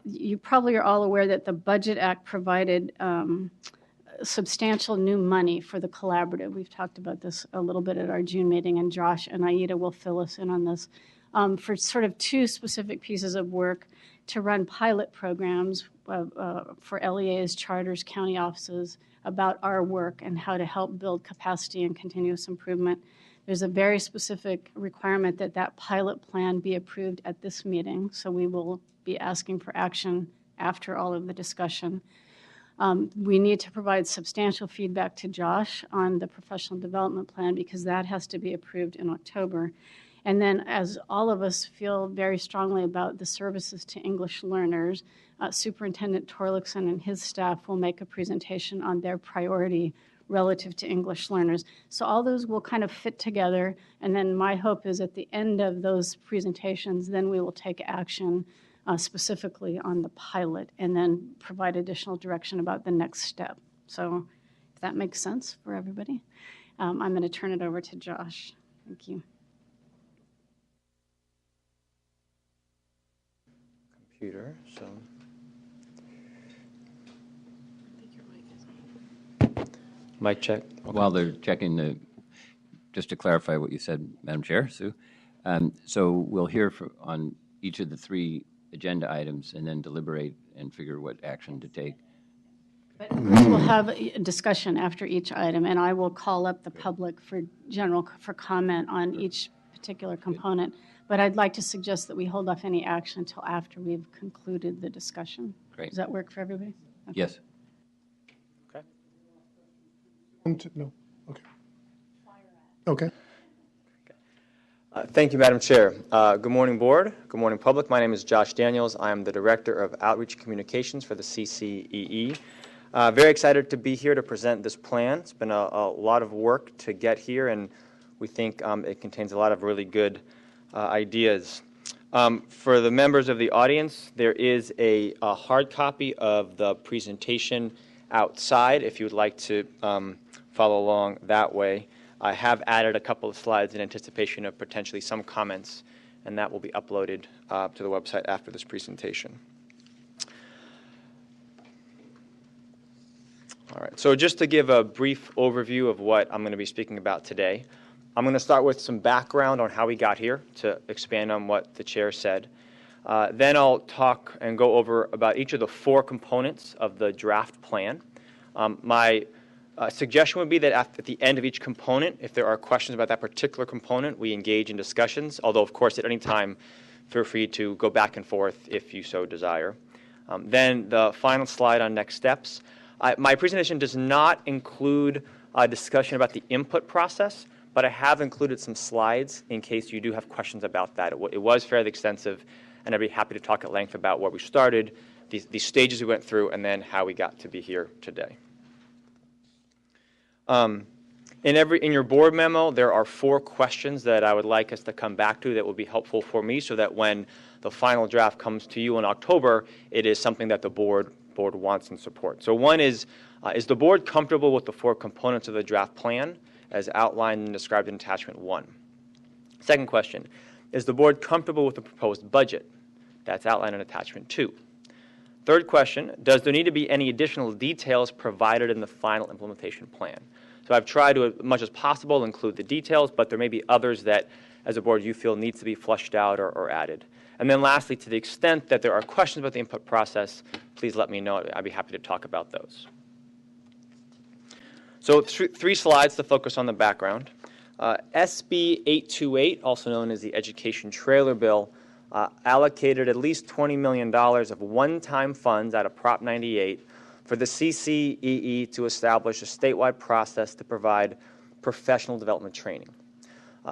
You probably are all aware that the Budget Act provided substantial new money for the collaborative. We've talked about this a little bit at our June meeting, and Josh and Aida will fill us in on this, for sort of two specific pieces of work to run pilot programs for LEAs, charters, county offices about our work and how to help build capacity and continuous improvement. There's a very specific requirement that that pilot plan be approved at this meeting, so we will be asking for action after all of the discussion. We need to provide substantial feedback to Josh on the professional development plan because that has to be approved in October. And then as all of us feel very strongly about the services to English learners, Superintendent Torlakson and his staff will make a presentation on their priority relative to English learners. So all those will kind of fit together, and then my hope is at the end of those presentations, then we will take action specifically on the pilot and then provide additional direction about the next step. So if that makes sense for everybody, I'm going to turn it over to Josh. Thank you. Computer, so. Mic check. Okay. While they're checking, just to clarify what you said, Madam Chair, Sue, so we'll hear on each of the three agenda items and then deliberate and figure what action to take. But we'll have a discussion after each item, and I will call up the public for comment on each particular component. But I'd like to suggest that we hold off any action until after we've concluded the discussion. Great. Does that work for everybody? Okay. Yes. Okay. No. Okay. Okay. Thank you, Madam Chair. Good morning, Board. Good morning, public. My name is Josh Daniels. I am the Director of Outreach Communications for the CCEE. Very excited to be here to present this plan. It's been a lot of work to get here, and we think it contains a lot of really good ideas. For the members of the audience, there is a hard copy of the presentation outside if you would like to follow along that way. I have added a couple of slides in anticipation of potentially some comments, and that will be uploaded to the website after this presentation. All right, so just to give a brief overview of what I'm going to be speaking about today, I'm going to start with some background on how we got here to expand on what the chair said. Then I'll talk and go over about each of the four components of the draft plan. My suggestion would be that at the end of each component, if there are questions about that particular component, we engage in discussions, although, of course, at any time, feel free to go back and forth if you so desire. Then the final slide on next steps. My presentation does not include a discussion about the input process, but I have included some slides in case you do have questions about that. It was fairly extensive, and I'd be happy to talk at length about where we started, the stages we went through, and then how we got to be here today. In your board memo, there are 4 questions that I would like us to come back to that will be helpful for me so that when the final draft comes to you in October, it is something that the board wants and supports. So one is the board comfortable with the 4 components of the draft plan as outlined and described in attachment 1? Second question, is the board comfortable with the proposed budget? That's outlined in attachment 2. Third question, does there need to be any additional details provided in the final implementation plan? So I've tried to, as much as possible, include the details, but there may be others that, as a board, you feel needs to be fleshed out or added. And then lastly, to the extent that there are questions about the input process, please let me know. I'd be happy to talk about those. So 3 slides to focus on the background. SB 828, also known as the Education Trailer Bill, allocated at least $20 million of one-time funds out of Prop 98 for the CCEE to establish a statewide process to provide professional development training.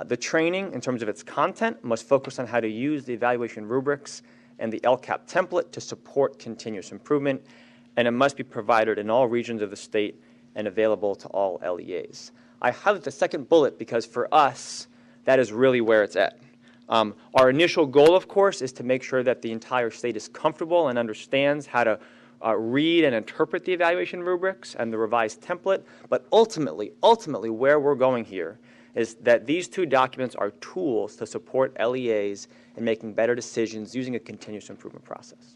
The training, in terms of its content, must focus on how to use the evaluation rubrics and the LCAP template to support continuous improvement, and it must be provided in all regions of the state and available to all LEAs. I highlight the second bullet because for us, that is really where it's at. Our initial goal, of course, is to make sure that the entire state is comfortable and understands how to read and interpret the evaluation rubrics and the revised template, but ultimately where we're going here is that these two documents are tools to support LEAs in making better decisions using a continuous improvement process.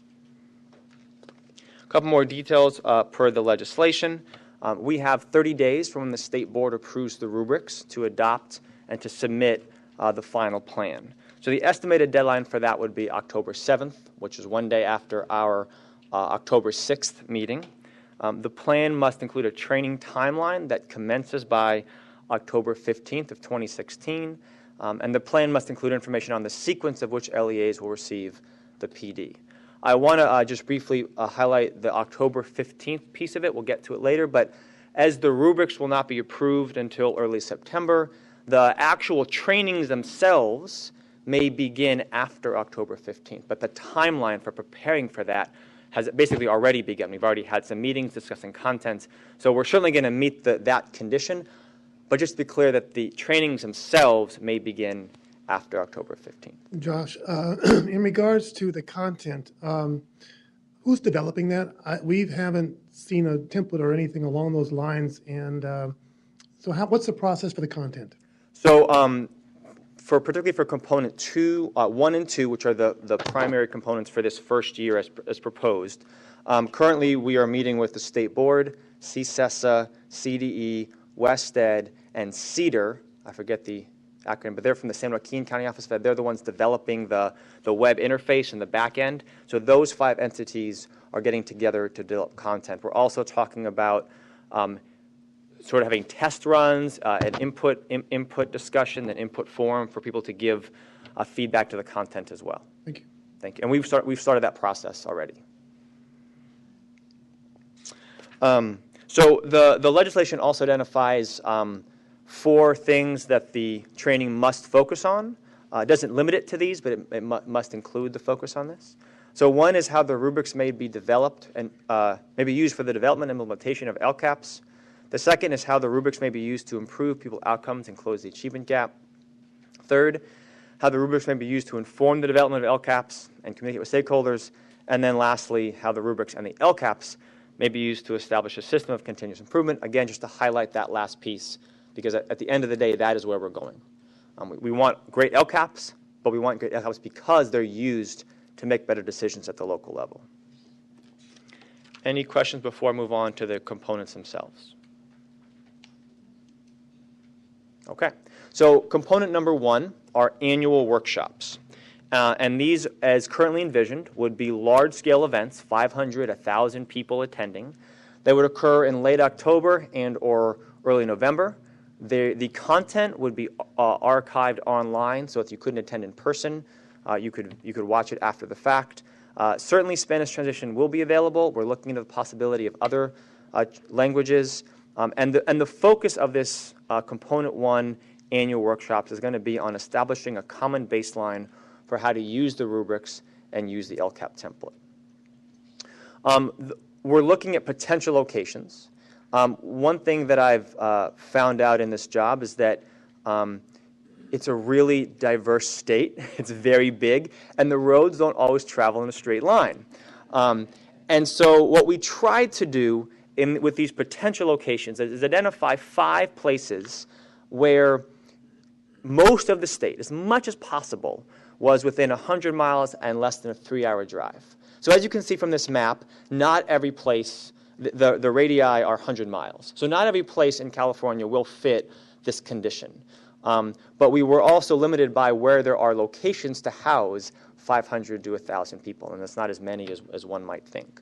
A couple more details per the legislation. We have 30 days from when the State Board approves the rubrics to adopt and to submit the final plan. So the estimated deadline for that would be October 7th, which is one day after our October 6th meeting. The plan must include a training timeline that commences by October 15th of 2016, and the plan must include information on the sequence of which LEAs will receive the PD. I want to just briefly highlight the October 15th piece of it. We'll get to it later, but as the rubrics will not be approved until early September, the actual trainings themselves may begin after October 15th, but the timeline for preparing for that has basically already begun. We've already had some meetings discussing content, so we're certainly going to meet that condition, but just to be clear that the trainings themselves may begin after October 15th. Josh, in regards to the content, who's developing that? We haven't seen a template or anything along those lines, and so what's the process for the content? So particularly for component 1 and 2, which are the primary components for this first year as proposed, currently we are meeting with the State Board, CSESA, CDE, WestEd, and CEDAR. I forget the acronym, but they're from the San Joaquin County Office of Ed. They're the ones developing the web interface and the back end. So those 5 entities are getting together to develop content. We're also talking about sort of having test runs, an input discussion, an input forum for people to give feedback to the content as well. Thank you. Thank you. And we've started that process already. So the legislation also identifies 4 things that the training must focus on. It doesn't limit it to these, but it must include the focus on this. So one is how the rubrics may be developed and may be used for the development and implementation of LCAPs. The second is how the rubrics may be used to improve people's outcomes and close the achievement gap. Third, how the rubrics may be used to inform the development of LCAPs and communicate with stakeholders. And then lastly, how the rubrics and the LCAPs may be used to establish a system of continuous improvement. Again, just to highlight that last piece, because at the end of the day, that is where we're going. We want great LCAPs, but we want great LCAPs because they're used to make better decisions at the local level. Any questions before I move on to the components themselves? Okay, so component number 1 are annual workshops. And these, as currently envisioned, would be large-scale events, 500, 1,000 people attending. They would occur in late October and or early November. The content would be archived online, so if you couldn't attend in person, you could watch it after the fact. Certainly, Spanish translation will be available. We're looking into the possibility of other languages. And the focus of this Component 1 annual workshops is going to be on establishing a common baseline for how to use the rubrics and use the LCAP template. We're looking at potential locations. One thing that I've found out in this job is that it's a really diverse state. It's very big, and the roads don't always travel in a straight line. And so what we tried to do with these potential locations is identify 5 places where most of the state, as much as possible, was within 100 miles and less than a 3-hour drive. So as you can see from this map, not every place, the radii are 100 miles. So not every place in California will fit this condition. But we were also limited by where there are locations to house 500 to 1,000 people, and that's not as many as one might think.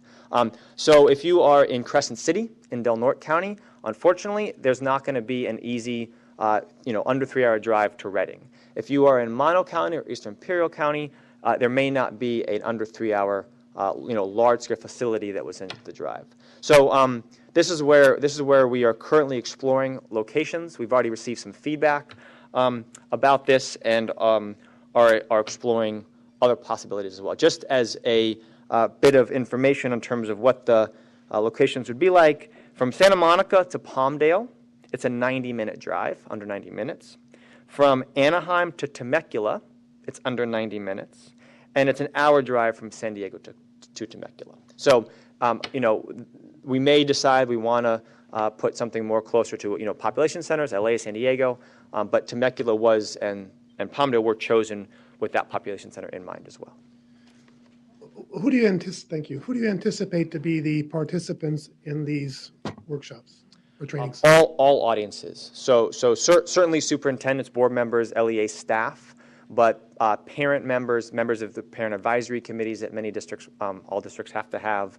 So if you are in Crescent City in Del Norte County, unfortunately, there's not going to be an easy, under 3-hour drive to Redding. If you are in Mono County or Eastern Imperial County, there may not be an under 3-hour, large-scale facility that was in the drive. So this is where we are currently exploring locations. We've already received some feedback about this and are exploring other possibilities as well. Just as a bit of information in terms of what the locations would be like, from Santa Monica to Palmdale, it's a 90-minute drive, under 90 minutes. From Anaheim to Temecula, it's under 90 minutes. And it's an hour drive from San Diego to Temecula. So, we may decide we want to put something more closer to, population centers, LA, San Diego. But Temecula was and Palmdale were chosen with that population center in mind as well. Who do you Thank you. Who do you anticipate to be the participants in these workshops or trainings? All audiences. So certainly superintendents, board members, LEA staff, but parent members, members of the parent advisory committees that many districts, all districts have to have,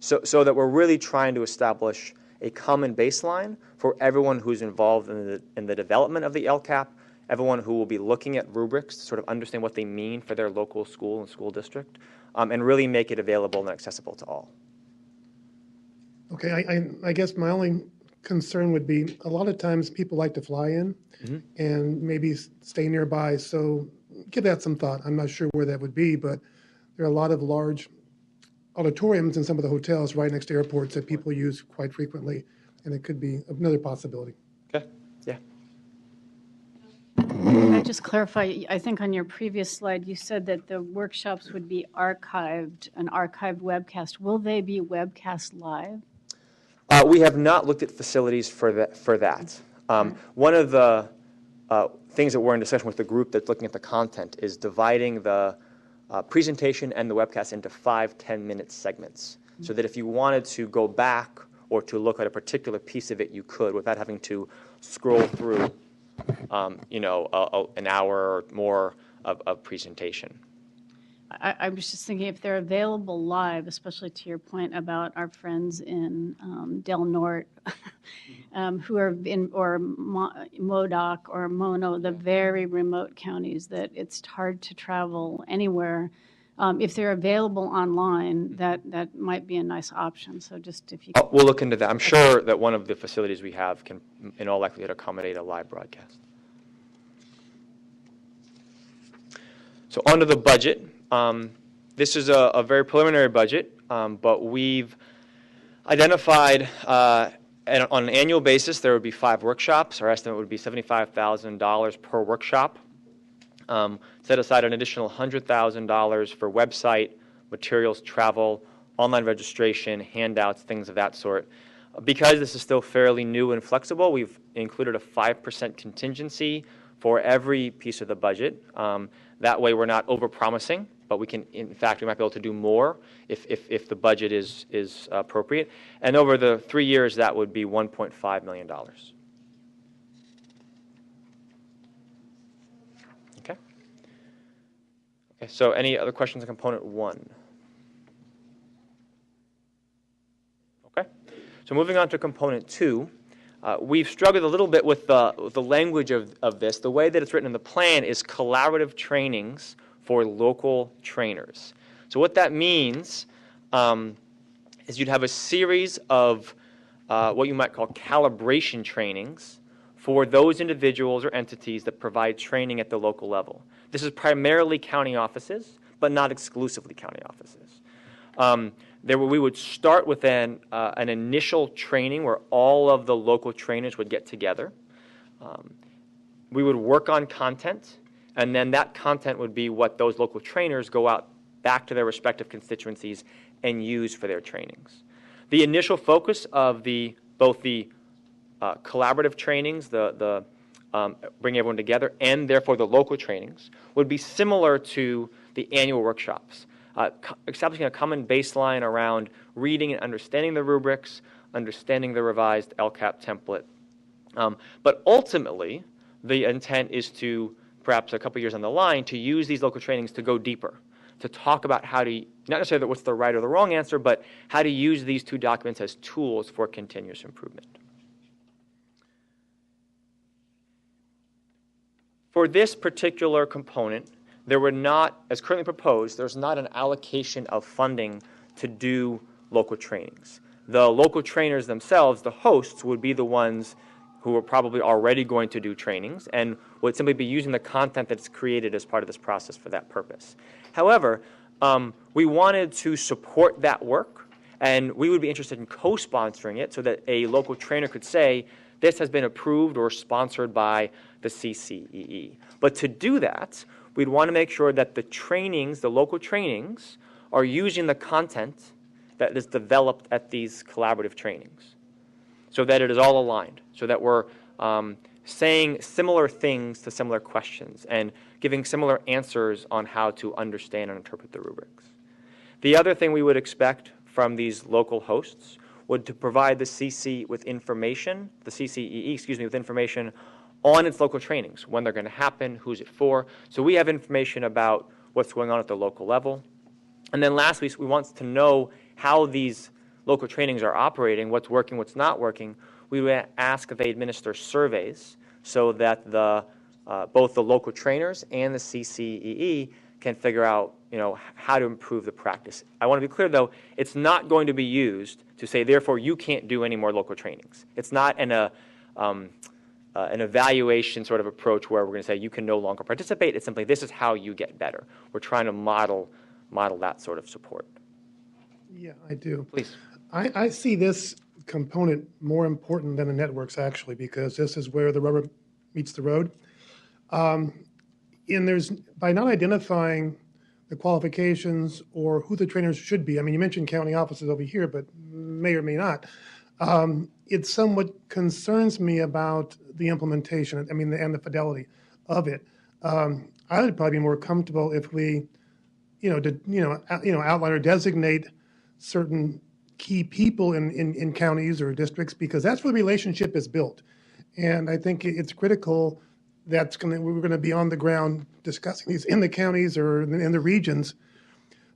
so that we're really trying to establish a common baseline for everyone who's involved in the development of the LCAP, everyone who will be looking at rubrics to sort of understand what they mean for their local school and school district, and really make it available and accessible to all. Okay, I guess my only concern would be a lot of times people like to fly in and maybe stay nearby. So give that some thought. I'm not sure where that would be, but there are a lot of large auditoriums in some of the hotels right next to airports that people use quite frequently, and it could be another possibility. Okay, yeah. Can I just clarify, I think on your previous slide, you said that the workshops would be archived, an archived webcast. Will they be webcast live? We have not looked at facilities for that. One of the things that we're in discussion with the group that's looking at the content is dividing the presentation and the webcast into 5 10-minute segments, so that if you wanted to go back or to look at a particular piece of it, you could without having to scroll through an hour or more of presentation. I was just thinking if they're available live, especially to your point about our friends in Del Norte, who are in, or Modoc or Mono, the very remote counties that it's hard to travel anywhere. If they're available online, that might be a nice option. So just if you could. We'll look into that. I'm sure that one of the facilities we have can, in all likelihood, accommodate a live broadcast. So onto the budget. This is a very preliminary budget, but we've identified on an annual basis there would be 5 workshops. Our estimate would be $75,000 per workshop. Set aside an additional $100,000 for website, materials, travel, online registration, handouts, things of that sort. Because this is still fairly new and flexible, we've included a 5% contingency for every piece of the budget. That way we're not overpromising, but we can, in fact, we might be able to do more if the budget is appropriate. And over the 3 years, that would be $1.5 million. Okay. Okay. So any other questions on component 1? Okay. So moving on to component 2. We've struggled a little bit with the language of this. The way that it's written in the plan is collaborative trainings for local trainers. So what that means is you'd have a series of what you might call calibration trainings for those individuals or entities that provide training at the local level. This is primarily county offices, but not exclusively county offices. We would start with an initial training where all of the local trainers would get together. We would work on content, and then that content would be what those local trainers go out back to their respective constituencies and use for their trainings. The initial focus of both the collaborative trainings, the bring everyone together, and therefore the local trainings, would be similar to the annual workshops. Establishing a common baseline around reading and understanding the rubrics, understanding the revised LCAP template. But ultimately, the intent is to, perhaps a couple years on the line, to use these local trainings to go deeper, to talk about how to, not necessarily what's the right or the wrong answer, but how to use these 2 documents as tools for continuous improvement. For this particular component, there were not, as currently proposed, there's not an allocation of funding to do local trainings. The local trainers themselves, the hosts, would be the ones who are probably already going to do trainings and would simply be using the content that's created as part of this process for that purpose. However, we wanted to support that work, and we would be interested in co-sponsoring it so that a local trainer could say, this has been approved or sponsored by the CCEE. But to do that, we'd want to make sure that the trainings, the local trainings, are using the content that is developed at these collaborative trainings so that it is all aligned, so that we're saying similar things to similar questions and giving similar answers on how to understand and interpret the rubrics. The other thing we would expect from these local hosts would to provide the CC with information, the CCEE, excuse me, with information on its local trainings, when they're going to happen, who's it for. So we have information about what's going on at the local level. And then lastly, we want to know how these local trainings are operating, what's working, what's not working. We would ask if they administer surveys so that both the local trainers and the CCEE can figure out how to improve the practice. I want to be clear, though, it's not going to be used to say, therefore, you can't do any more local trainings. It's not an evaluation sort of approach where we're going to say you can no longer participate. It's simply this is how you get better. We're trying to model that sort of support. Yeah, I do. Please. I see this component more important than the networks, actually, because this is where the rubber meets the road. And by not identifying the qualifications or who the trainers should be, I mean, you mentioned county offices over here, but may or may not. It somewhat concerns me about the implementation, and the fidelity of it. I would probably be more comfortable if we, outline or designate certain key people in counties or districts, because that's where the relationship is built. And I think it's critical we're going to be on the ground discussing these in the counties or in the regions.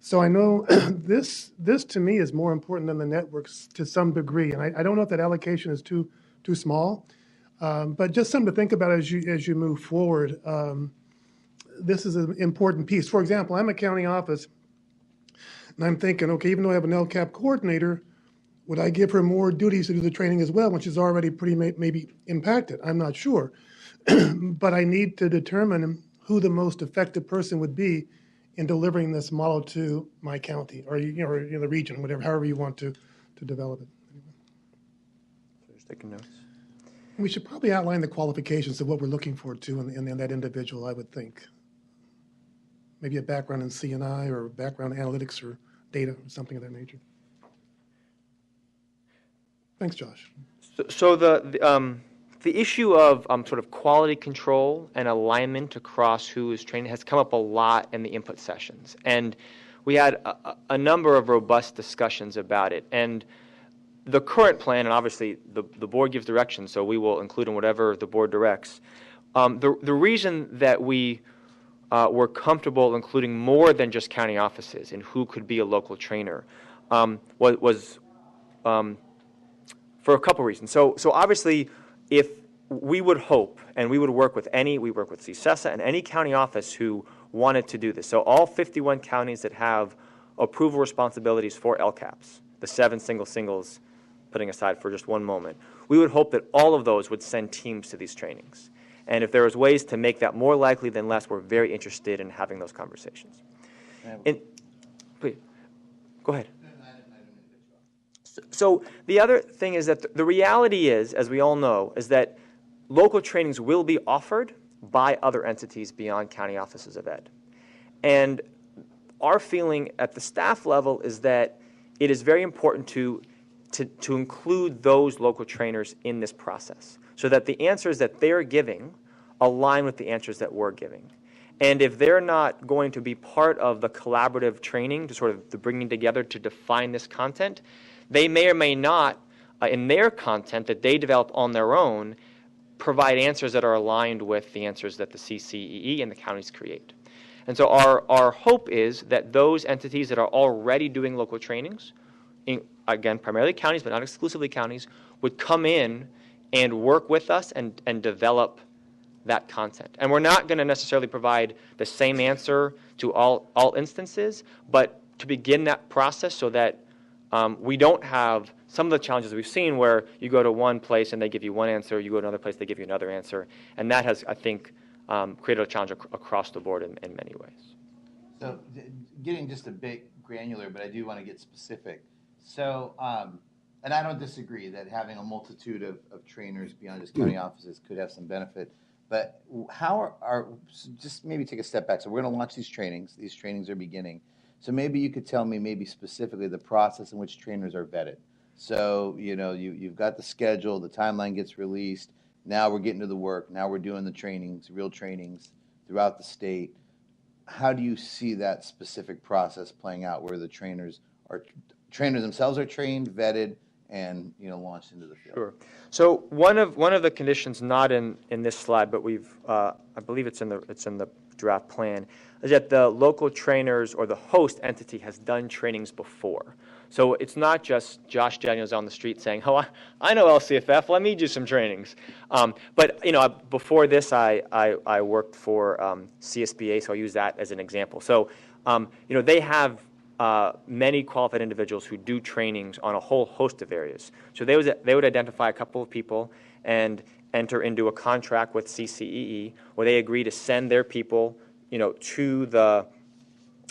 So I know this to me is more important than the networks to some degree. And I don't know if that allocation is too small, but just something to think about as you move forward. This is an important piece. For example, I'm a county office, and I'm thinking, okay, even though I have an LCAP coordinator, would I give her more duties to do the training as well, when she's already pretty maybe impacted? I'm not sure. But I need to determine who the most effective person would be in delivering this model to my county or the region, however you want to develop it. Just taking notes. We should probably outline the qualifications of what we're looking for too in that individual, I would think. Maybe a background in C&I or background in analytics or data or something of that nature. Thanks, Josh. So the issue of sort of quality control and alignment across who is trained has come up a lot in the input sessions. And we had a number of robust discussions about it. And the current plan, and obviously the board gives direction, so we will include in whatever the board directs. The reason that we were comfortable including more than just county offices and who could be a local trainer was for a couple reasons. So obviously, if we would hope, and we work with CSESA and any county office who wanted to do this. So all 51 counties that have approval responsibilities for LCAPs, the 7 singles, putting aside for just one moment, we would hope that all of those would send teams to these trainings. And if there was ways to make that more likely than less, we're very interested in having those conversations. Please, go ahead. So the other thing is that the reality is, as we all know, is that local trainings will be offered by other entities beyond county offices of ed. And our feeling at the staff level is that it is very important to include those local trainers in this process so that the answers that they're giving align with the answers that we're giving. And if they're not going to be part of the collaborative training, to sort of the bringing together to define this content, they may or may not, in their content that they develop on their own, provide answers that are aligned with the answers that the CCEE and the counties create. And so our hope is that those entities that are already doing local trainings, again, primarily counties, but not exclusively counties, would come in and work with us and develop that content. And we're not going to necessarily provide the same answer to all instances, but to begin that process so that we don't have some of the challenges we've seen where you go to one place and they give you one answer, you go to another place, they give you another answer. And that has, I think, created a challenge across the board in many ways. So getting just a bit granular, but I do want to get specific. So, and I don't disagree that having a multitude of trainers beyond just county offices could have some benefit. But how just maybe take a step back. So we're going to launch these trainings. These trainings are beginning. So maybe you could tell me maybe specifically the process in which trainers are vetted. So, you've got the schedule, the timeline gets released. Now we're getting to the work. Now we're doing the trainings, real trainings throughout the state. How do you see that specific process playing out where the trainers themselves are trained, vetted, and launched into the field? Sure. So one of the conditions not in this slide, but we've I believe it's in the draft plan, is that the local trainers or the host entity has done trainings before. So it's not just Josh Daniels on the street saying, "Oh, I know LCFF. Let me do some trainings." But before this, I worked for CSBA, so I use that as an example. So they have many qualified individuals who do trainings on a whole host of areas. So they would identify a couple of people and enter into a contract with CCEE where they agree to send their people, to the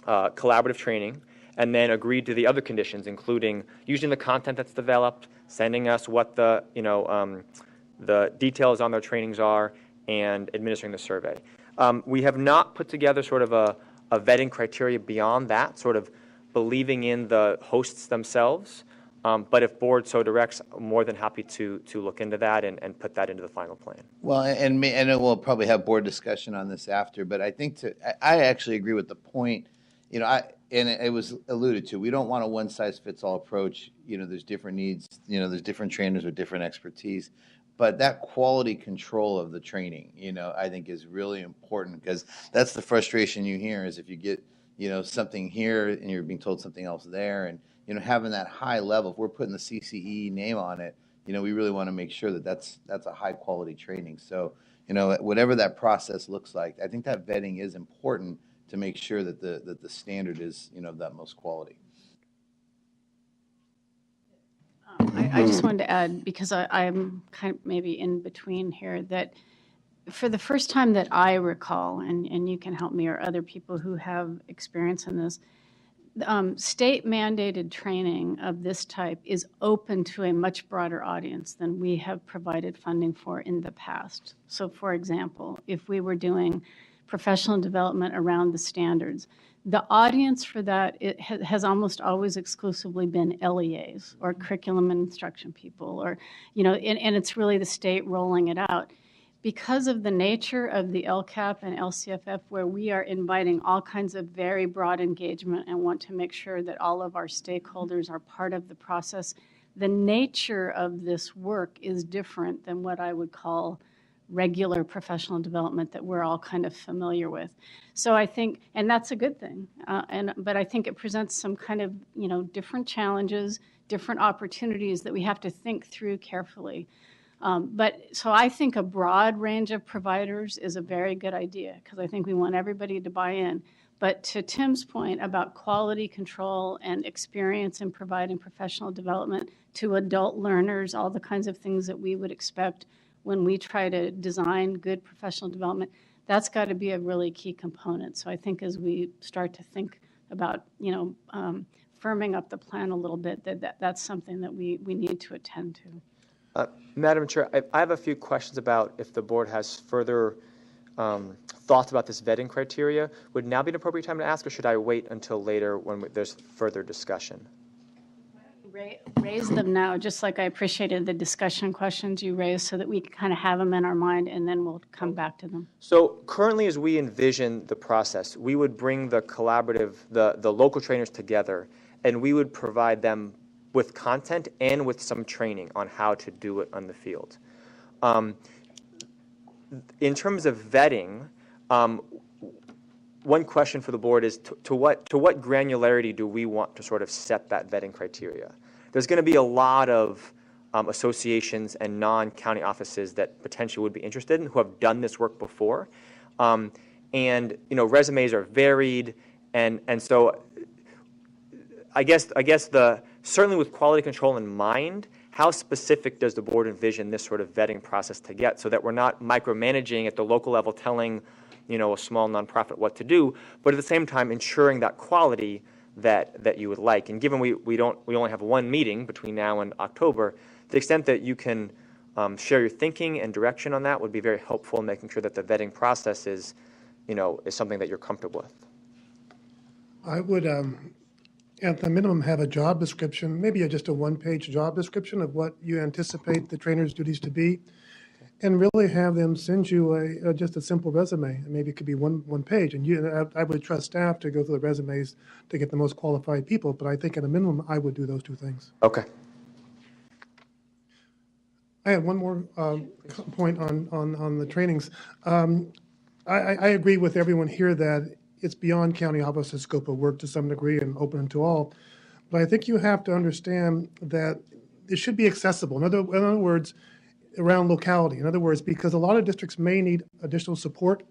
collaborative training, and then agree to the other conditions, including using the content that's developed, sending us what the details on their trainings are, and administering the survey. We have not put together sort of a vetting criteria beyond that, sort of believing in the hosts themselves. But if board so directs, I'm more than happy to look into that and put that into the final plan. Well, and we'll probably have board discussion on this after, but I think I actually agree with the point. And it was alluded to. We don't want a one-size-fits-all approach. There's different needs. There's different trainers with different expertise. But that quality control of the training, I think is really important, because that's the frustration you hear is if you get, something here and you're being told something else there. And, having that high level, if we're putting the CCE name on it, we really want to make sure that that's a high-quality training. So, whatever that process looks like, I think that vetting is important to make sure that the standard is, of that most quality. I just wanted to add, because I'm kind of maybe in between here, that for the first time that I recall, and you can help me or other people who have experience in this, state mandated training of this type is open to a much broader audience than we have provided funding for in the past. So for example, if we were doing professional development around the standards, the audience for that has almost always exclusively been LEAs or curriculum and instruction people, or, and it's really the state rolling it out. Because of the nature of the LCAP and LCFF, where we are inviting all kinds of very broad engagement and want to make sure that all of our stakeholders are part of the process, the nature of this work is different than what I would call regular professional development that we're all kind of familiar with. So I think, and that's a good thing, but I think it presents some kind of, different challenges, different opportunities that we have to think through carefully. So I think a broad range of providers is a very good idea, because I think we want everybody to buy in. But to Tim's point about quality control and experience in providing professional development to adult learners, all the kinds of things that we would expect when we try to design good professional development, that's got to be a really key component. So I think as we start to think about, firming up the plan a little bit, that's something that we need to attend to. Madam Chair, I have a few questions about if the board has further thoughts about this vetting criteria. Would now be an appropriate time to ask, or should I wait until later when there's further discussion? Raise them now, just like I appreciated the discussion questions you raised, so that we can kind of have them in our mind, and then we'll come back to them. So currently, as we envision the process, we would bring the collaborative, the local trainers together, and we would provide them with content and with some training on how to do it on the field. In terms of vetting, one question for the board is to what granularity do we want to sort of set that vetting criteria? There's going to be a lot of associations and non-county offices that potentially would be interested in, who have done this work before, and resumes are varied, and so I guess certainly with quality control in mind, how specific does the board envision this sort of vetting process to get, so that we're not micromanaging at the local level, telling a small nonprofit what to do, but at the same time ensuring that quality that you would like. And given we only have one meeting between now and October, to the extent that you can share your thinking and direction on that would be very helpful in making sure that the vetting process is something that you're comfortable with. I would, at the minimum, have a job description, maybe just a one-page job description of what you anticipate the trainer's duties to be. and really have them send you just a simple resume. And maybe it could be one page. And I would trust staff to go through the resumes to get the most qualified people. But I think at a minimum, I would do those two things. Okay. I had one more point on the trainings. I agree with everyone here that it's beyond county office's scope of work to some degree and open to all. But I think you have to understand that it should be accessible. In other words, around locality. In other words, because a lot of districts may need additional support.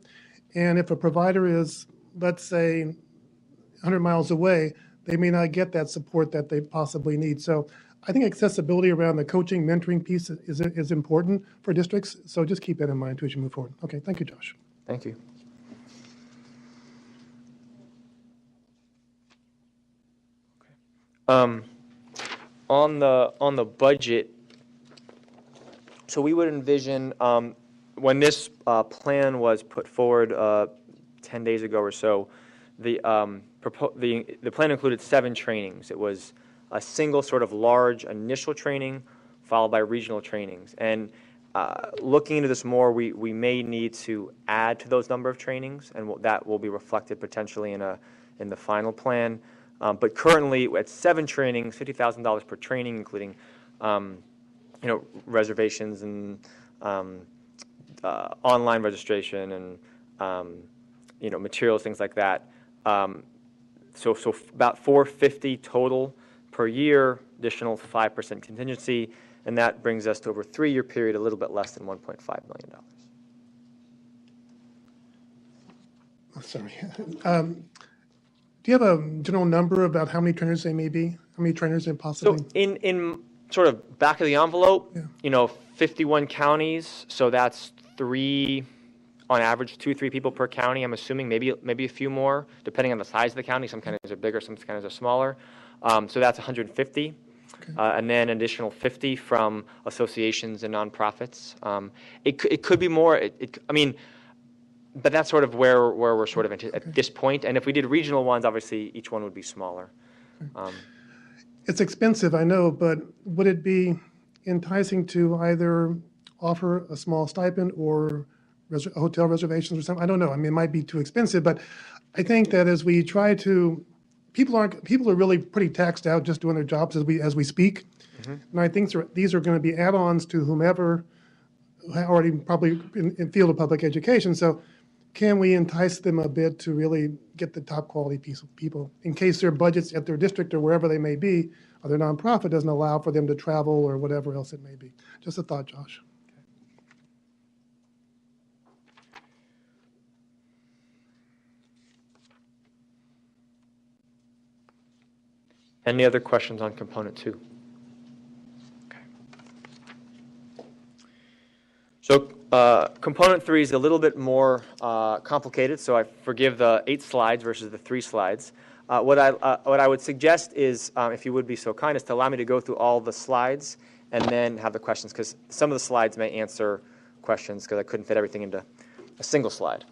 And if a provider is, let's say, 100 miles away, they may not get that support that they possibly need. So I think accessibility around the coaching, mentoring piece is important for districts. So just keep that in mind too as you move forward. Okay, thank you, Josh. Thank you. On the budget, so we would envision when this plan was put forward 10 days ago or so, the plan included 7 trainings. It was a single sort of large initial training followed by regional trainings. And looking into this more, we may need to add to those number of trainings, and that will be reflected potentially in the final plan. But currently, at 7 trainings, $50,000 per training, including reservations and online registration and materials, things like that. So about $450 total per year, additional 5% contingency, and that brings us to over a 3-year period, a little bit less than $1.5 million. Oh, sorry. Do you have a general number about how many trainers they may be? How many trainers they possibly? So in sort of back of the envelope, Yeah. 51 counties, so that's 3, on average, 2-3 people per county. I'm assuming maybe a few more, depending on the size of the county. Some counties are bigger, some counties are smaller. So that's 150. Okay. And then an additional 50 from associations and nonprofits. It could be more. But that's sort of where we're sort of at this point. And if we did regional ones, obviously each one would be smaller. It's expensive, I know, but would it be enticing to either offer a small stipend or hotel reservations or something? I don't know. I mean, it might be too expensive, but I think that as we try to, people are really pretty taxed out just doing their jobs as we speak. Mm-hmm. And I think these are going to be add-ons to whomever already probably in field of public education. So can we entice them a bit to really get the top quality piece of people in case their budgets at their district or wherever they may be, or their nonprofit doesn't allow for them to travel or whatever else it may be? Just a thought, Josh. Any other questions on component 2? Okay. So component 3 is a little bit more complicated, so I forgive the 8 slides versus the 3 slides. What I would suggest is, if you would be so kind, is to allow me to go through all the slides and then have the questions, because some of the slides may answer questions because I couldn't fit everything into a single slide.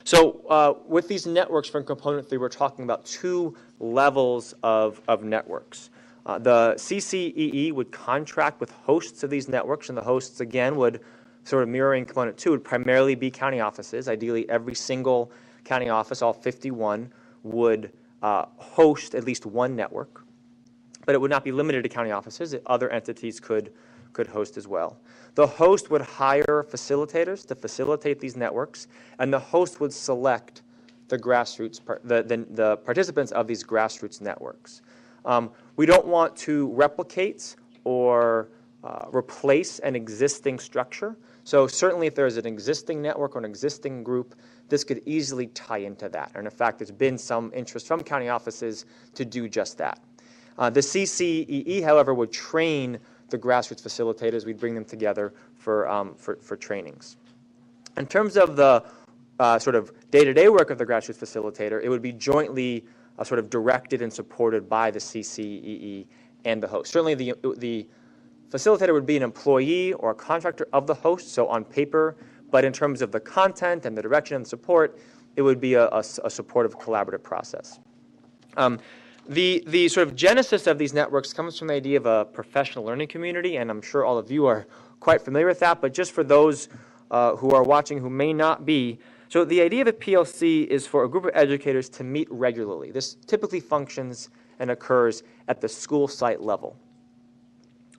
So with these networks from component 3, we're talking about 2 levels of networks. The CCEE would contract with hosts of these networks, and the hosts, again, would sort of mirroring component 2, would primarily be county offices. Ideally, every single county office, all 51, would host at least one network. But it would not be limited to county offices. Other entities could host as well. The host would hire facilitators to facilitate these networks, and the host would select the grassroots, the participants of these grassroots networks. We don't want to replicate or replace an existing structure. So certainly if there's an existing network or an existing group, this could easily tie into that. And in fact, there's been some interest from county offices to do just that. The CCEE, however, would train the grassroots facilitators. We'd bring them together for trainings. In terms of the sort of day-to-day work of the grassroots facilitator, it would be jointly sort of directed and supported by the CCEE and the host. Certainly the facilitator would be an employee or a contractor of the host, so on paper, but in terms of the content and the direction and support, it would be a supportive collaborative process. The sort of genesis of these networks comes from the idea of a professional learning community, and I'm sure all of you are quite familiar with that, but just for those who are watching who may not be, so the idea of a PLC is for a group of educators to meet regularly. This typically functions and occurs at the school site level.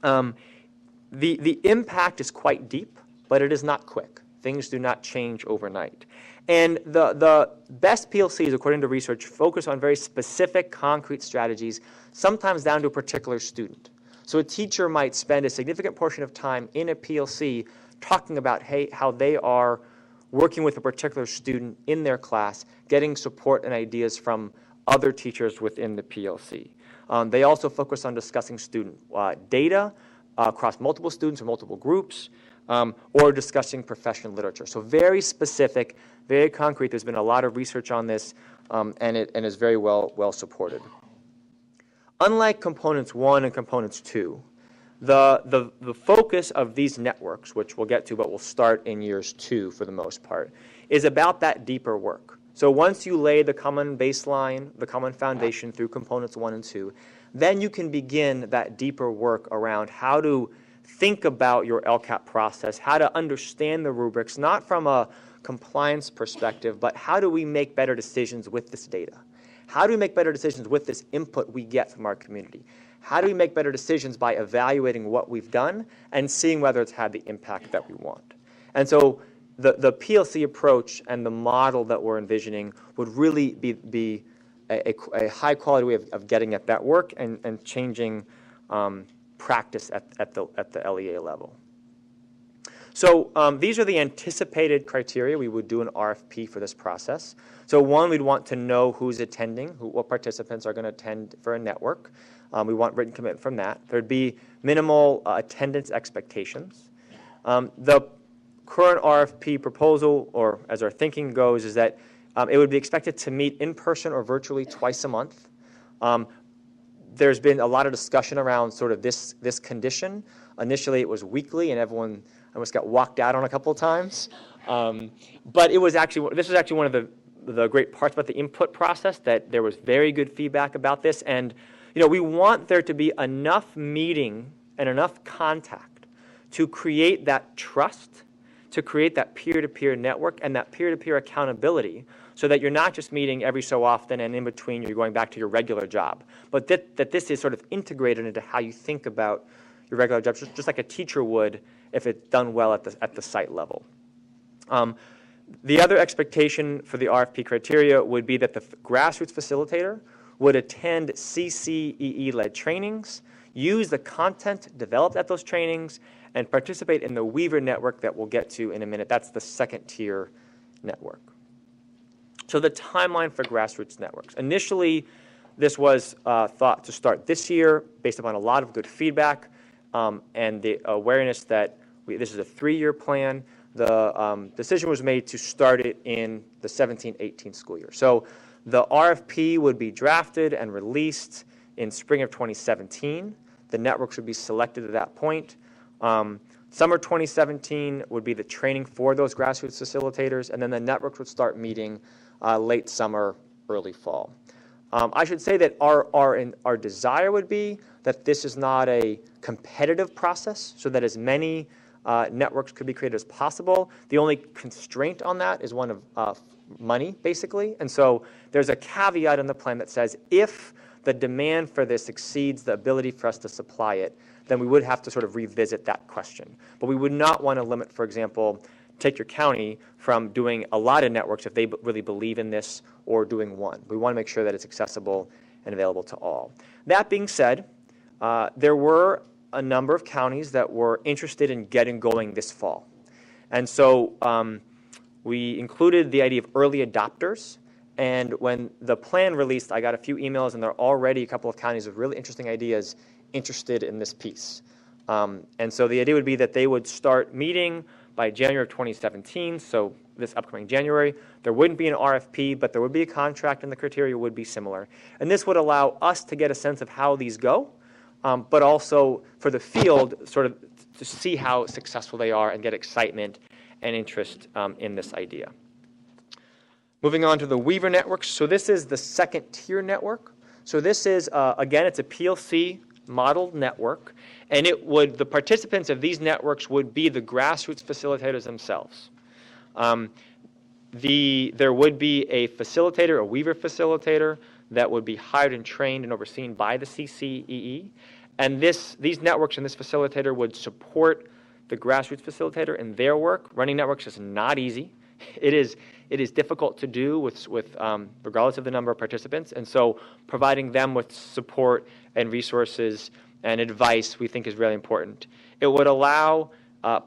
The impact is quite deep, but it is not quick. Things do not change overnight. And the best PLCs, according to research, focus on very specific, concrete strategies, sometimes down to a particular student. So a teacher might spend a significant portion of time in a PLC talking about how they are working with a particular student in their class, getting support and ideas from other teachers within the PLC. They also focus on discussing student data across multiple students or multiple groups, or discussing professional literature. So very specific, very concrete. There's been a lot of research on this, and is very well supported. Unlike Components 1 and Components 2, the focus of these networks, which we'll get to, but we'll start in years 2 for the most part, is about that deeper work. So once you lay the common baseline, the common foundation through Components 1 and 2, then you can begin that deeper work around how to think about your LCAP process, how to understand the rubrics, not from a compliance perspective, but how do we make better decisions with this data? How do we make better decisions with this input we get from our community? How do we make better decisions by evaluating what we've done and seeing whether it's had the impact that we want? And so the PLC approach and the model that we're envisioning would really be a high quality way of getting at that work and changing practice at the LEA level. So these are the anticipated criteria. We would do an RFP for this process. So one, we'd want to know who's attending, what participants are going to attend for a network. We want written commitment from that. There'd be minimal attendance expectations. The current RFP proposal, or as our thinking goes, is that it would be expected to meet in person or virtually twice a month. There's been a lot of discussion around sort of this condition. Initially, it was weekly, and everyone almost got walked out on a couple of times. But this was actually one of the great parts about the input process, that there was very good feedback about this. And we want there to be enough meeting and enough contact to create that trust, to create that peer-to-peer network and that peer-to-peer accountability, so that you're not just meeting every so often and in between you're going back to your regular job, but that this is sort of integrated into how you think about your regular job, just like a teacher would if it's done well at the site level. The other expectation for the RFP criteria would be that the grassroots facilitator would attend CCEE-led trainings, use the content developed at those trainings, and participate in the Weaver network that we'll get to in a minute. That's the second tier network. So the timeline for grassroots networks. Initially, this was thought to start this year based upon a lot of good feedback and the awareness that this is a 3-year plan. The decision was made to start it in the 17-18 school year. So the RFP would be drafted and released in spring of 2017. The networks would be selected at that point. Summer 2017 would be the training for those grassroots facilitators, and then the networks would start meeting late summer, early fall. I should say that our desire would be that this is not a competitive process, so that as many networks could be created as possible. The only constraint on that is one of money, basically. And so there's a caveat in the plan that says if the demand for this exceeds the ability for us to supply it, then we would have to sort of revisit that question. But we would not want to limit, for example, take your county from doing a lot of networks if they really believe in this, or doing one. We want to make sure that it's accessible and available to all. That being said, there were a number of counties that were interested in getting going this fall. And so we included the idea of early adopters. And when the plan released, I got a few emails, and there are already a couple of counties with really interesting ideas interested in this piece. And so the idea would be that they would start meeting by January of 2017, so this upcoming January. There wouldn't be an RFP, but there would be a contract, and the criteria would be similar. And this would allow us to get a sense of how these go, but also for the field sort of to see how successful they are and get excitement and interest in this idea. Moving on to the Weaver networks. So this is the second tier network. So this is, again, it's a PLC modeled network, and the participants of these networks would be the grassroots facilitators themselves. There would be a facilitator, a Weaver facilitator, that would be hired and trained and overseen by the CCEE. And these networks and this facilitator would support the grassroots facilitator in their work. Running networks is not easy. It is difficult to do with regardless of the number of participants. And so providing them with support and resources and advice we think is really important. It would allow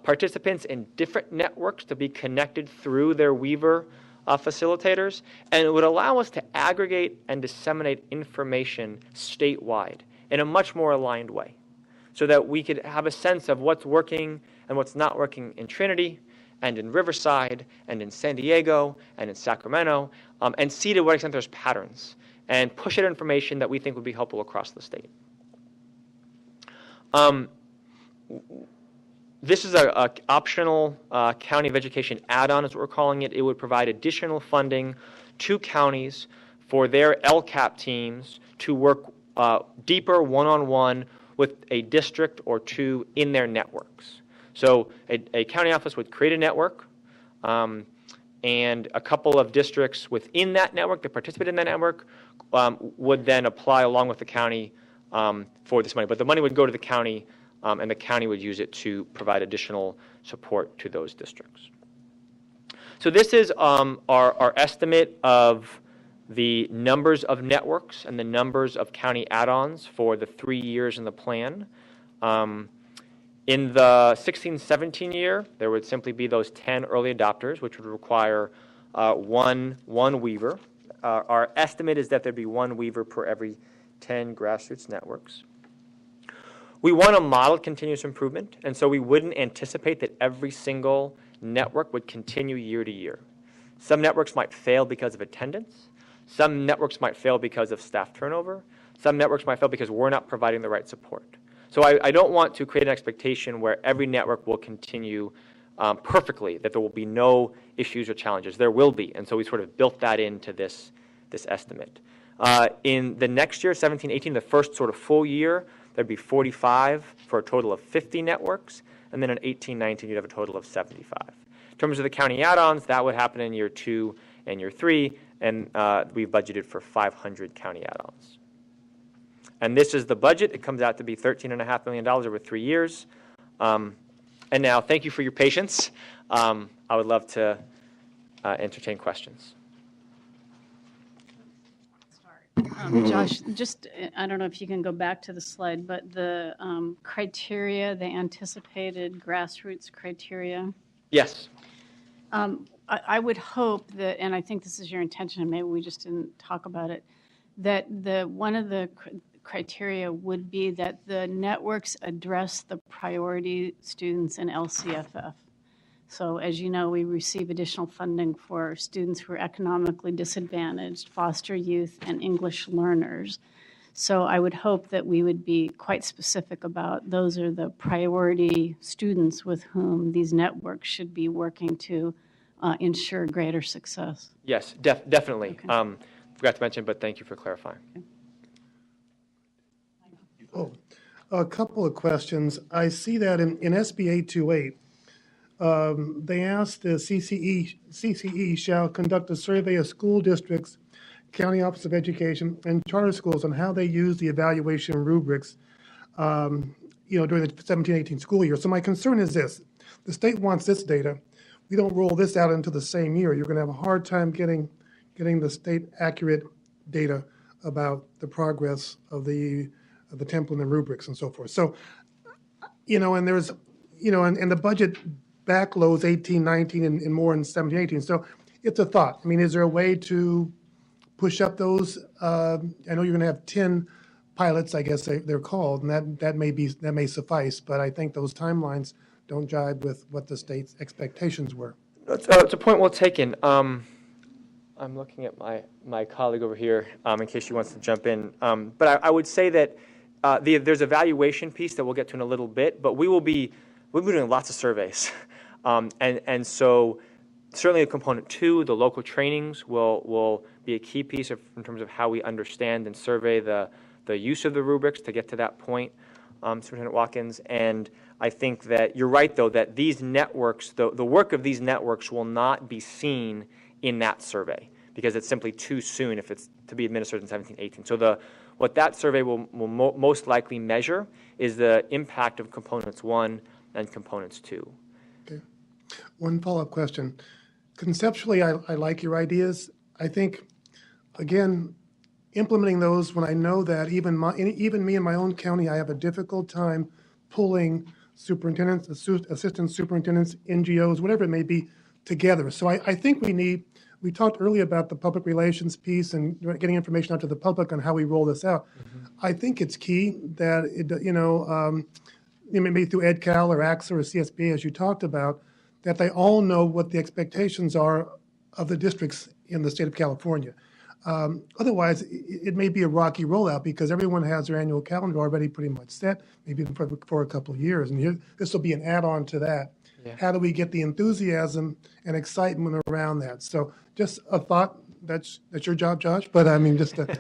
participants in different networks to be connected through their Weaver facilitators, and it would allow us to aggregate and disseminate information statewide in a much more aligned way, so that we could have a sense of what's working and what's not working in Trinity and in Riverside and in San Diego and in Sacramento, and see to what extent there's patterns, and push out information that we think would be helpful across the state. This is an optional County of Education add-on, is what we're calling it. It would provide additional funding to counties for their LCAP teams to work deeper one-on-one with a district or two in their networks. So a county office would create a network, and a couple of districts within that network that participate in that network would then apply along with the county for this money. But the money would go to the county, and the county would use it to provide additional support to those districts. So this is our estimate of the numbers of networks and the numbers of county add-ons for the 3 years in the plan. In the 16-17 year, there would simply be those 10 early adopters, which would require one Weaver. Our estimate is that there'd be one Weaver per every 10 grassroots networks. We want to model continuous improvement, and so we wouldn't anticipate that every single network would continue year to year. Some networks might fail because of attendance. Some networks might fail because of staff turnover. Some networks might fail because we're not providing the right support. So I don't want to create an expectation where every network will continue perfectly, that there will be no issues or challenges. There will be, and so we sort of built that into this estimate. In the next year, 17-18, the first sort of full year, there'd be 45 for a total of 50 networks, and then in 18-19, you'd have a total of 75. In terms of the county add-ons, that would happen in year 2 and year 3, and we've budgeted for 500 county add-ons. And this is the budget. It comes out to be $13.5 million over 3 years. And now, thank you for your patience. I would love to entertain questions. Josh, just, I don't know if you can go back to the slide, but the criteria, the anticipated grassroots criteria. Yes. I would hope that, and I think this is your intention, and maybe we just didn't talk about it, that one of the criteria would be that the networks address the priority students in LCFF. So as you know, we receive additional funding for students who are economically disadvantaged, foster youth, and English learners. So I would hope that we would be quite specific about those are the priority students with whom these networks should be working to ensure greater success. Yes, definitely. Okay. Forgot to mention, but thank you for clarifying. Okay. Oh, a couple of questions. I see that in SB 828, they asked the CCE shall conduct a survey of school districts, county office of education, and charter schools on how they use the evaluation rubrics, during the 17-18 school year. So my concern is this: the state wants this data. We don't roll this out into the same year. You're going to have a hard time getting the state accurate data about the progress of the template and rubrics and so forth. So, and there's, and the budget backloads 18, 19, and more in 17, 18. So it's a thought. I mean, is there a way to push up those? I know you're going to have 10 pilots, I guess they're called, and that may suffice. But I think those timelines don't jibe with what the state's expectations were. It's a point well taken. I'm looking at my colleague over here in case she wants to jump in. But I would say that there's a valuation piece that we'll get to in a little bit, but we'll be doing lots of surveys. And so certainly a component 2, the local trainings will be a key piece in terms of how we understand and survey the the use of the rubrics to get to that point, Superintendent Watkins. And I think that you're right, though, that these networks, the work of these networks will not be seen in that survey because it's simply too soon if it's to be administered in 17-18. So what that survey will most likely measure is the impact of components 1 and components 2. Okay. One follow-up question. Conceptually, I like your ideas. I think, again, implementing those when I know that even me in my own county, I have a difficult time pulling superintendents, assistant superintendents, NGOs, whatever it may be, together. So I think we talked earlier about the public relations piece and getting information out to the public on how we roll this out. Mm-hmm. I think it's key that, maybe through EdCal or AXA or CSBA, as you talked about, that they all know what the expectations are of the districts in the state of California. Otherwise, it may be a rocky rollout because everyone has their annual calendar already pretty much set, maybe for a couple of years. And this will be an add-on to that. Yeah. How do we get the enthusiasm and excitement around that? So just a thought. That's your job, Josh. But I mean, just that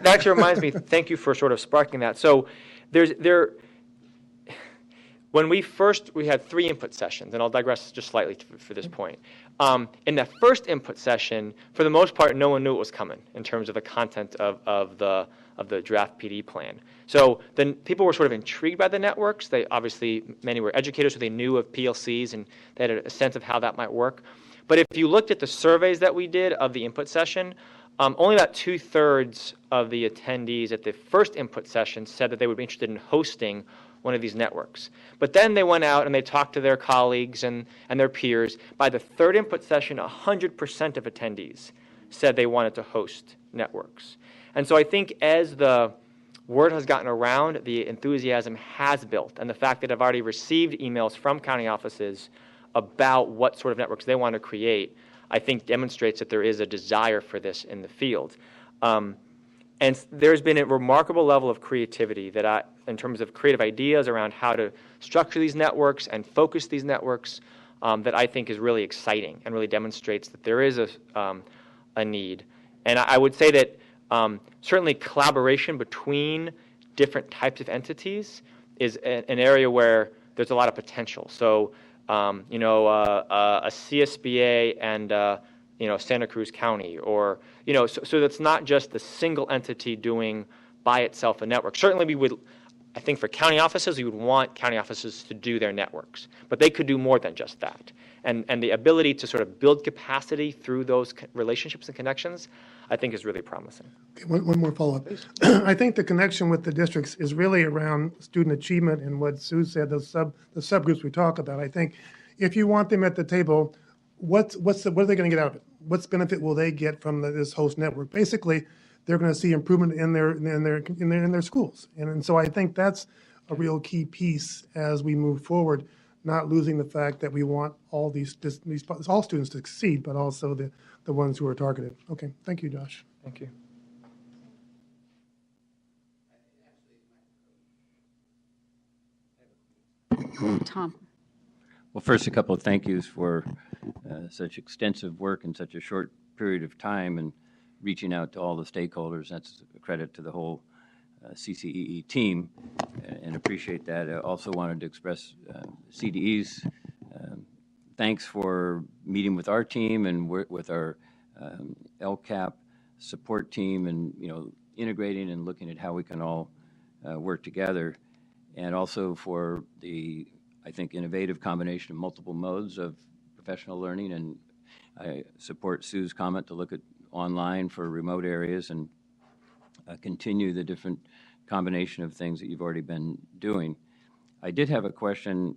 actually reminds me. Thank you for sort of sparking that. So when we had 3 input sessions, and I'll digress just slightly for this point. In the first input session, for the most part, no one knew what was coming in terms of the content of the draft PD plan. So then people were sort of intrigued by the networks. Many were educators, so they knew of PLCs and they had a sense of how that might work. But if you looked at the surveys that we did of the input session, only about 2/3 of the attendees at the first input session said that they would be interested in hosting one of these networks. But then they went out and they talked to their colleagues and their peers. By the third input session, 100% of attendees said they wanted to host networks. And so I think as the word has gotten around, the enthusiasm has built. And the fact that I've already received emails from county offices about what sort of networks they want to create, I think demonstrates that there is a desire for this in the field. And there's been a remarkable level of creativity in terms of creative ideas around how to structure these networks and focus these networks that I think is really exciting and really demonstrates that there is a need. And I would say that certainly collaboration between different types of entities is an area where there's a lot of potential. So, a CSBA and Santa Cruz County, or so that's not just the single entity doing by itself a network. Certainly, I think for county offices, we would want county offices to do their networks, but they could do more than just that. And the ability to sort of build capacity through those relationships and connections, I think, is really promising. Okay, one more follow-up. I think the connection with the districts is really around student achievement and what Sue said, the subgroups we talk about. I think if you want them at the table, what are they going to get out of it? What benefit will they get from this host network? Basically, they're going to see improvement in their schools, and so I think that's a real key piece as we move forward. Not losing the fact that we want all all students to succeed, but also the ones who are targeted. Okay, thank you, Josh. Thank you. Tom. Well, first, a couple of thank yous for such extensive work in such a short period of time and reaching out to all the stakeholders. That's a credit to the whole CCEE team, and appreciate that. I also wanted to express CDE's thanks for meeting with our team and with our LCAP support team, and integrating and looking at how we can all work together, and also for the, I think, innovative combination of multiple modes of professional learning. And I support Sue's comment to look at online for remote areas and continue the different combination of things that you've already been doing. I did have a question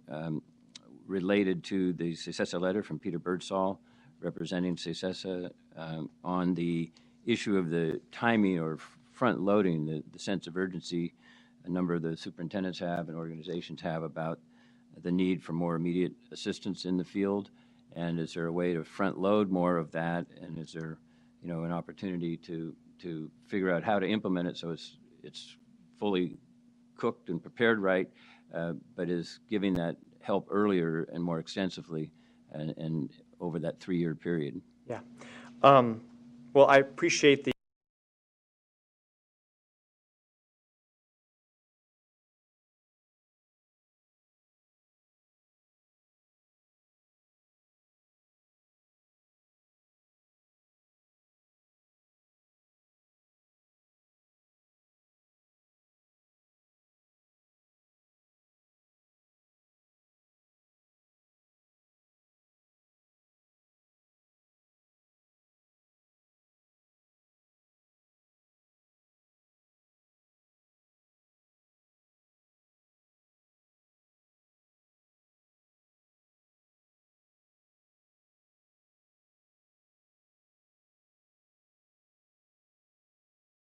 related to the CESESA letter from Peter Birdsall, representing CESESA, on the issue of the timing or front-loading, the sense of urgency a number of the superintendents have and organizations have about the need for more immediate assistance in the field. And is there a way to front-load more of that? And is there, an opportunity to figure out how to implement it so it's fully cooked and prepared right, but is giving that help earlier and more extensively and over that 3-year period? Yeah. Well, I appreciate